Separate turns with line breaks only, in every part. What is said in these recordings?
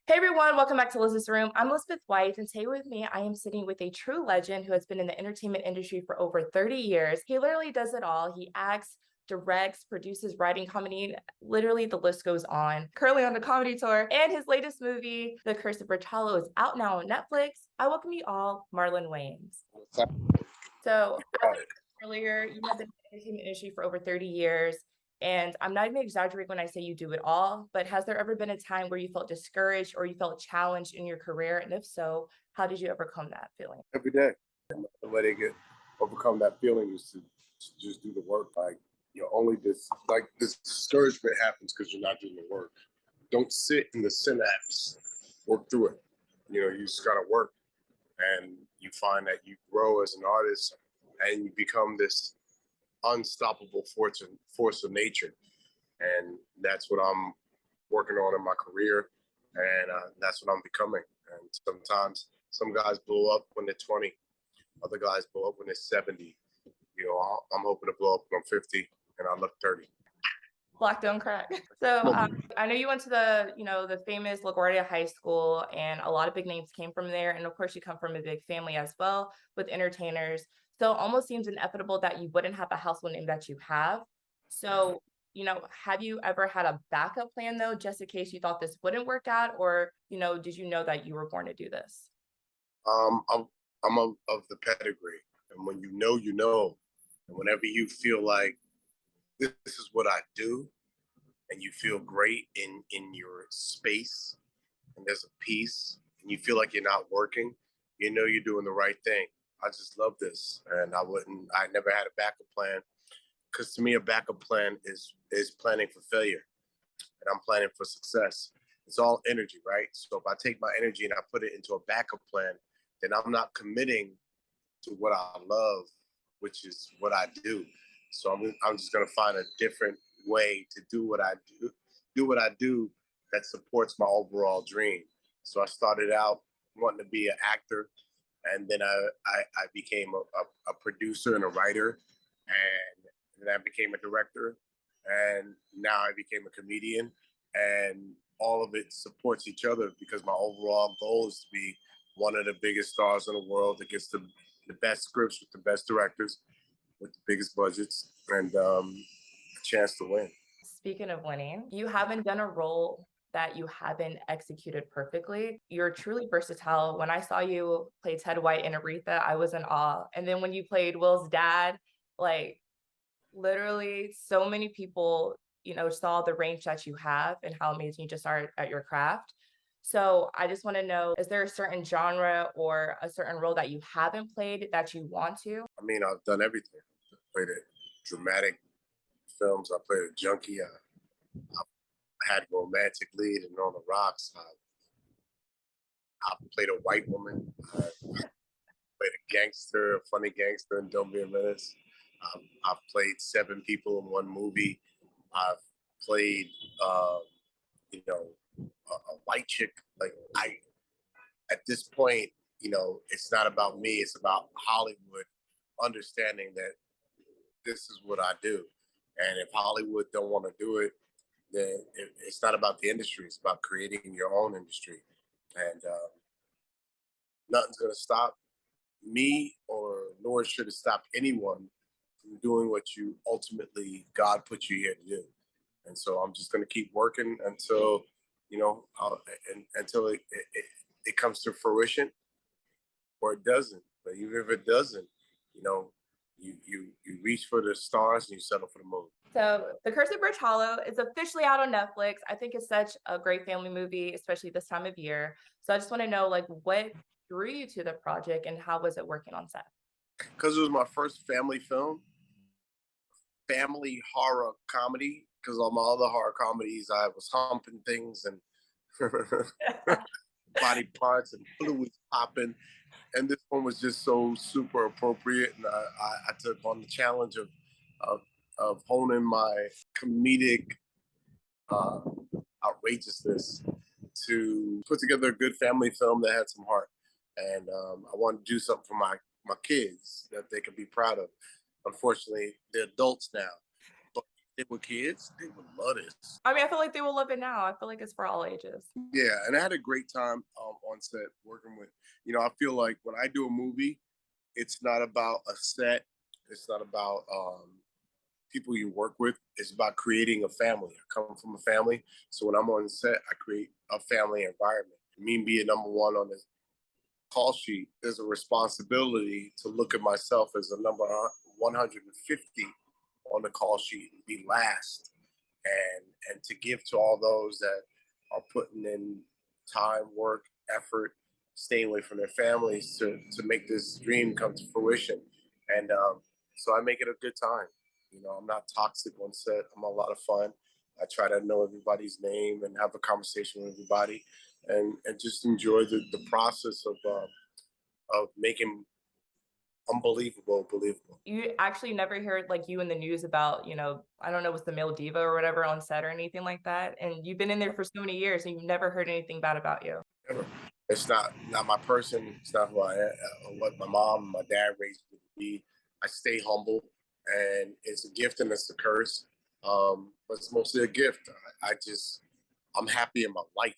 Hey everyone, welcome back to Liz's Room. I'm Elizabeth White, and today with me, I am sitting with a true legend who has been in the entertainment industry for over 30 years. He literally does it all. He acts, directs, produces, writing, comedy, literally the list goes on. Currently on the comedy tour, and his latest movie, The Curse of Bertalo, is out now on Netflix. I welcome you all, Marlon Wayans. So, as I mentioned earlier, you have been in the entertainment industry for over 30 years. And I'm not even exaggerating when I say you do it all, but has there ever been a time where you felt discouraged or you felt challenged in your career? And if so, how did you overcome that feeling?
Every day. The way they get overcome that feeling is to just do the work. Like you're only this discouragement happens because you're not doing the work. Don't sit in the synapse. Work through it. You just gotta work, and you find that you grow as an artist, and you become this unstoppable force of nature. And that's what I'm working on in my career, and that's what I'm becoming. And sometimes some guys blow up when they're 20, other guys blow up when they're 70. I'm hoping to blow up when I'm 50 and I look 30.
Black don't crack. So I know you went to the famous LaGuardia High School, and a lot of big names came from there. And of course, you come from a big family as well with entertainers. So it almost seems inevitable that you wouldn't have a household name that you have. So, have you ever had a backup plan though, just in case you thought this wouldn't work out, or did you know that you were born to do this?
I'm of the pedigree, and when you know, and whenever you feel like this is what I do, and you feel great in your space, and there's a peace, and you feel like you're not working, you're doing the right thing. I just love this, and I never had a backup plan, because to me a backup plan is planning for failure, and I'm planning for success. It's all energy, right? So if I take my energy and I put it into a backup plan, then I'm not committing to what I love, which is what I do. So I'm just gonna find a different way to do what I do that supports my overall dream. So I started out wanting to be an actor, and then I became a producer and a writer, and then I became a director, and now I became a comedian, and all of it supports each other because my overall goal is to be one of the biggest stars in the world that gets the best scripts with the best directors with the biggest budgets, and a chance to win.
Speaking of winning, you haven't done a role that you haven't executed perfectly. You're truly versatile. When I saw you play Ted White in Aretha, I was in awe. And then when you played Will's dad, like literally so many people, saw the range that you have and how amazing you just are at your craft. So I just want to know, is there a certain genre or a certain role that you haven't played that you want to?
I mean, I've done everything. I played a dramatic films. I played a junkie. I had a romantic lead in On the Rocks. I played a white woman. I played a gangster, a funny gangster in Don't Be a Menace. I've played seven people in one movie. I've played, you know, a white chick. Like at this point, it's not about me. It's about Hollywood understanding that this is what I do. And if Hollywood don't want to do it, then it's not about the industry. It's about creating your own industry. And nothing's going to stop me, or nor should it stop anyone from doing what you ultimately God put you here to do. And so I'm just going to keep working until, until it comes to fruition, or it doesn't. But even if it doesn't, you know, you reach for the stars and you settle for the moon.
So, The Curse of Bertalo is officially out on Netflix. I think it's such a great family movie, especially this time of year. So, I just want to know, like, what drew you to the project and how was it working on set?
Because it was my first family film, family horror comedy. Because all my other horror comedies, I was humping things and body parts and fluids popping. And this one was just so super appropriate. And I took on the challenge of, of honing my comedic uh, outrageousness to put together a good family film that had some heart. And I wanted to do something for my kids that they could be proud of. Unfortunately, they're adults now, but they were kids, they would love this.
I mean, I feel like they will love it now. I feel like it's for all ages.
Yeah, and I had a great time on set working with. I feel like when I do a movie, it's not about a set. It's not about people you work with. It's about creating a family. I come from a family, so when I'm on set, I create a family environment. Me being number one on the call sheet, there's a responsibility to look at myself as a number 150 on the call sheet and be last, and to give to all those that are putting in time, work, effort, staying away from their families to make this dream come to fruition. And so I make it a good time. I'm not toxic on set. I'm a lot of fun. I try to know everybody's name and have a conversation with everybody, and just enjoy the process of making unbelievable believable.
You actually never hear like you in the news about, I don't know, was the male diva or whatever on set or anything like that. And you've been in there for so many years and you've never heard anything bad about you.
Never. It's not my person. It's not who I am, what my mom, my dad raised me to be. I stay humble, and it's a gift and it's a curse. But it's mostly a gift. I'm happy in my life,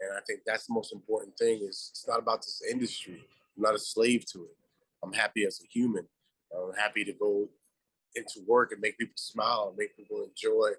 and I think that's the most important thing. Is it's not about this industry. I'm not a slave to it. I'm happy as a human. I'm happy to go into work and make people smile and make people enjoy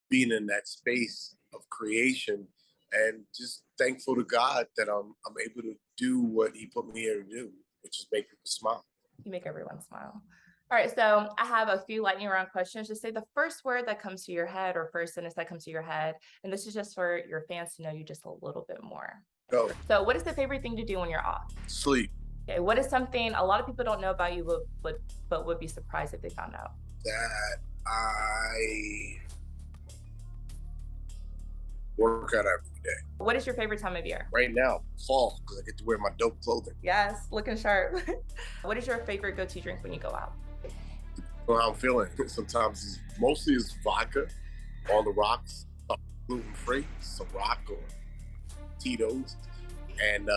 being in that space of creation, and just thankful to God that I'm able to do what He put me here to do, which is make people smile.
You make everyone smile. All right, so I have a few lightning round questions. Just say the first word that comes to your head or first sentence that comes to your head. And this is just for your fans to know you just a little bit more.
Go.
So what is the favorite thing to do when you're off?
Sleep.
Okay, what is something a lot of people don't know about you but would be surprised if they found out?
That I work out every day.
What is your favorite time of year?
Right now, fall, because I get to wear my dope clothing.
Yes, looking sharp. What is your favorite go-to drink when you go out?
So how I'm feeling. Sometimes mostly it's vodka on the rocks, gluten free, Ciroc or Tito's. And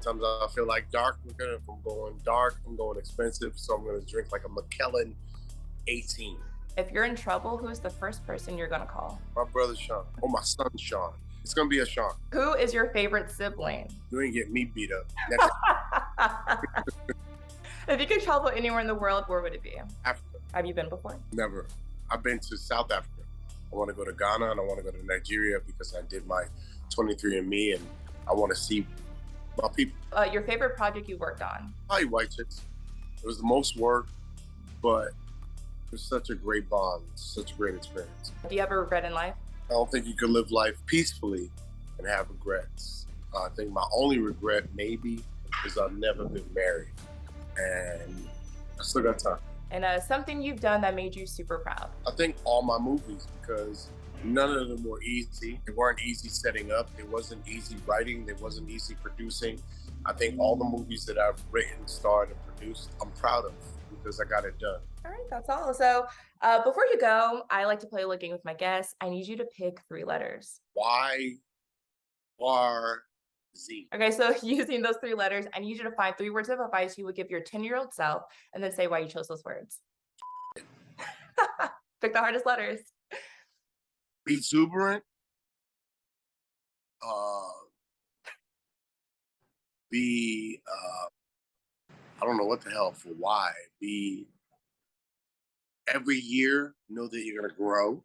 sometimes I feel like dark liquor. If I'm going dark, I'm going expensive. So I'm going to drink like a Macallan 18.
If you're in trouble, who's the first person you're going to call?
My brother Sean, or my son Sean. It's going to be a Sean.
Who is your favorite sibling?
You ain't get me beat up. Next.
If you could travel anywhere in the world, where would it be?
Africa.
Have you been before?
Never. I've been to South Africa. I want to go to Ghana and I want to go to Nigeria because I did my 23andMe and I want to see my people.
Your favorite project you worked on?
Probably White Chicks. It was the most work, but it was such a great bond, such a great experience.
Do you have a regret in life?
I don't think you can live life peacefully and have regrets. I think my only regret maybe is I've never been married, and I still got time.
And something you've done that made you super proud?
I think all my movies, because none of them were easy. They weren't easy setting up. It wasn't easy writing. It wasn't easy producing. I think all the movies that I've written, starred, and produced, I'm proud of because I got it done.
All right, that's all. So before you go, I like to play a little game with my guests. I need you to pick 3 letters.
Y, R, Z.
Okay, so using those 3 letters, I need you to find 3 words of advice you would give your 10-year-old self and then say why you chose those words. Pick the hardest letters.
Be exuberant. Be, I don't know what the hell for why. Be every year, know that you're going to grow.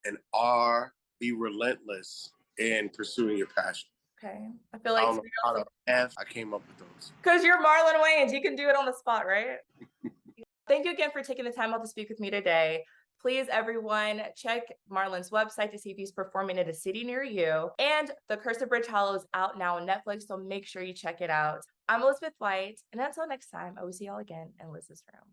And R, be relentless in pursuing your passion.
Okay, I feel
I
like
don't know how to F, I came up with those.
because you're Marlon Wayans, you can do it on the spot, right? Thank you again for taking the time out to speak with me today. Please, everyone, check Marlon's website to see if he's performing in a city near you. And The Curse of Bridge Hollow is out now on Netflix, so make sure you check it out. I'm Elizabeth White, and until next time, I will see y'all again in Liz's room.